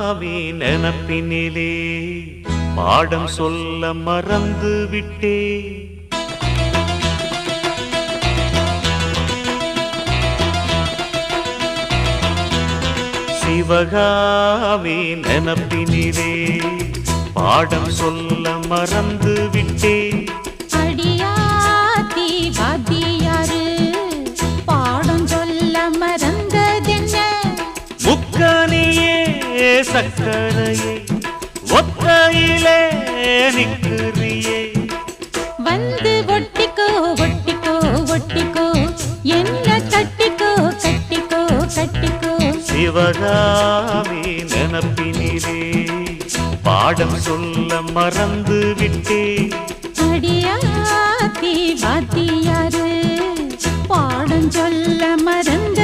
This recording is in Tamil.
நினப்பினிலே பாடம் சொல்ல மறந்து விட்டே. சிவகாமி நினப்பினிலே பாடம் சொல்ல மறந்து விட்டே. அடியாத்தி வாத்தியாரு பாடம் சொல்ல மறந்ததென்ன? முக்கனியே சக்கரையே ஒத்தையிலே நிற்கிறியே. வந்து ஒட்டிக்கோ ஒட்டிக்கோ ஒட்டிக்கோ என்ன கட்டிக்கோ கட்டிக்கோ கட்டிக்கோ. சிவகாமி நினப்பினிலே பாடம் சொல்ல மறந்து விட்டே. அடியாத்தி வாத்தியாரு பாடம் சொல்ல மறந்த